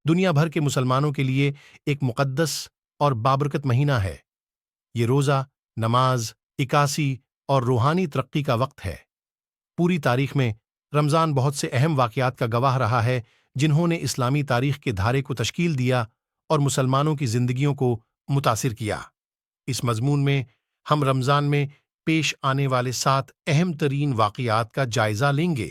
دنیا بھر کے مسلمانوں کے لیے ایک مقدس اور بابرکت مہینہ ہے۔ یہ روزہ، نماز، عکاسی اور روحانی ترقی کا وقت ہے۔ پوری تاریخ میں رمضان بہت سے اہم واقعات کا گواہ رہا ہے جنہوں نے اسلامی تاریخ کے دھارے کو تشکیل دیا اور مسلمانوں کی زندگیوں کو متاثر کیا۔ اس مضمون میں ہم رمضان میں پیش آنے والے 7 اہم ترین واقعات کا جائزہ لیں گے۔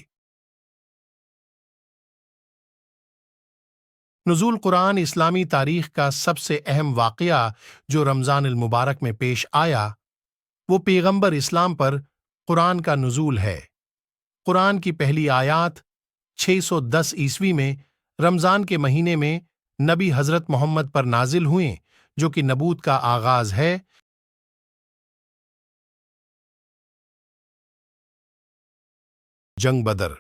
نزول قرآن اسلامی تاریخ کا سب سے اہم واقعہ جو رمضان المبارک میں پیش آیا وہ پیغمبر اسلام پر قرآن کا نزول ہے۔ قرآن کی پہلی آیات 610 عیسوی میں رمضان کے مہینے میں نبی حضرت محمد پر نازل ہوئیں، جو کہ نبوت کا آغاز ہے۔ جنگ بدر،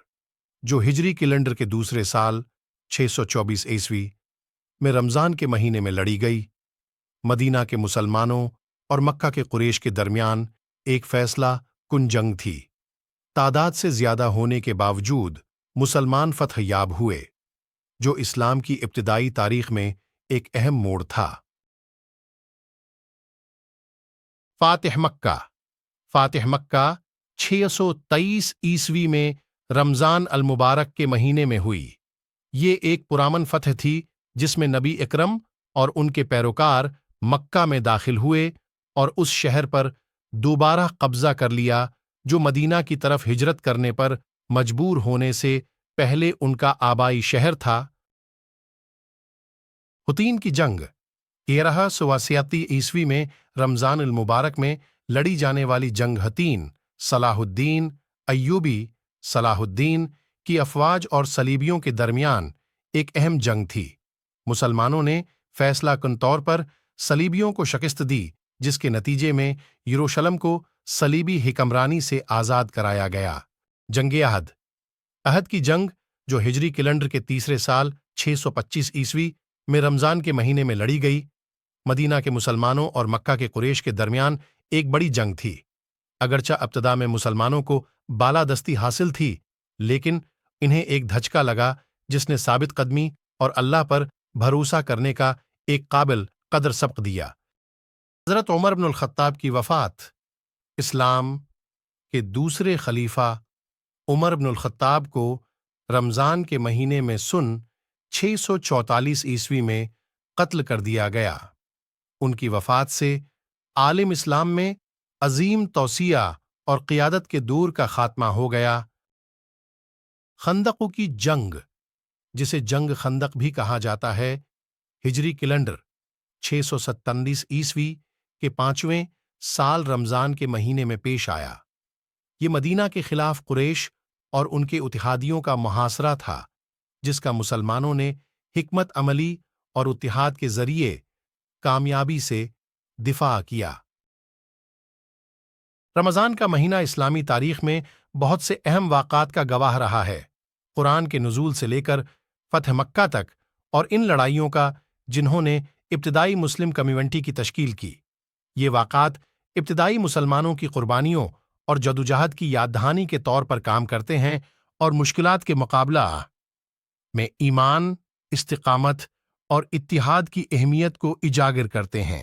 جو ہجری کیلنڈر کے دوسرے سال 624 عیسوی میں رمضان کے مہینے میں لڑی گئی، مدینہ کے مسلمانوں اور مکہ کے قریش کے درمیان ایک فیصلہ کن جنگ تھی۔ تعداد سے زیادہ ہونے کے باوجود مسلمان فتح یاب ہوئے، جو اسلام کی ابتدائی تاریخ میں ایک اہم موڑ تھا۔ فاتح مکہ 623 عیسوی میں رمضان المبارک کے مہینے میں ہوئی۔ یہ ایک پرامن فتح تھی جس میں نبی اکرم اور ان کے پیروکار مکہ میں داخل ہوئے اور اس شہر پر دوبارہ قبضہ کر لیا جو مدینہ کی طرف ہجرت کرنے پر مجبور ہونے سے پہلے ان کا آبائی شہر تھا۔ حطین کی جنگ 1387 عیسوی میں رمضان المبارک میں لڑی جانے والی جنگ حطین صلاح الدین ایوبی کی افواج اور صلیبیوں کے درمیان ایک اہم جنگ تھی۔ مسلمانوں نے فیصلہ کن طور پر صلیبیوں کو شکست دی، جس کے نتیجے میں یروشلم کو صلیبی حکمرانی سے آزاد کرایا گیا۔ جنگ عہد کی جنگ، جو ہجری کیلنڈر کے تیسرے سال 625 عیسوی میں رمضان کے مہینے میں لڑی گئی، مدینہ کے مسلمانوں اور مکہ کے قریش کے درمیان ایک بڑی جنگ تھی۔ اگرچہ ابتدا میں مسلمانوں کو بالادستی حاصل تھی، لیکن انہیں ایک دھچکا لگا جس نے ثابت قدمی اور اللہ پر بھروسہ کرنے کا ایک قابل قدر سبق دیا۔ حضرت عمر بن الخطاب کی وفات۔ اسلام کے دوسرے خلیفہ عمر بن الخطاب کو رمضان کے مہینے میں سن 644 عیسوی میں قتل کر دیا گیا۔ ان کی وفات سے عالم اسلام میں عظیم توسیع اور قیادت کے دور کا خاتمہ ہو گیا۔ خندقوں کی جنگ، جسے جنگ خندق بھی کہا جاتا ہے، ہجری کیلنڈر 647 عیسوی کے 5ویں سال رمضان کے مہینے میں پیش آیا۔ یہ مدینہ کے خلاف قریش اور ان کے اتحادیوں کا محاصرہ تھا، جس کا مسلمانوں نے حکمت عملی اور اتحاد کے ذریعے کامیابی سے دفاع کیا۔ رمضان کا مہینہ اسلامی تاریخ میں بہت سے اہم واقعات کا گواہ رہا ہے، قرآن کے نزول سے لے کر فتح مکہ تک، اور ان لڑائیوں کا جنہوں نے ابتدائی مسلم کمیونٹی کی تشکیل کی۔ یہ واقعات ابتدائی مسلمانوں کی قربانیوں اور جدوجہد کی یاد دہانی کے طور پر کام کرتے ہیں اور مشکلات کے مقابلہ میں ایمان، استقامت اور اتحاد کی اہمیت کو اجاگر کرتے ہیں۔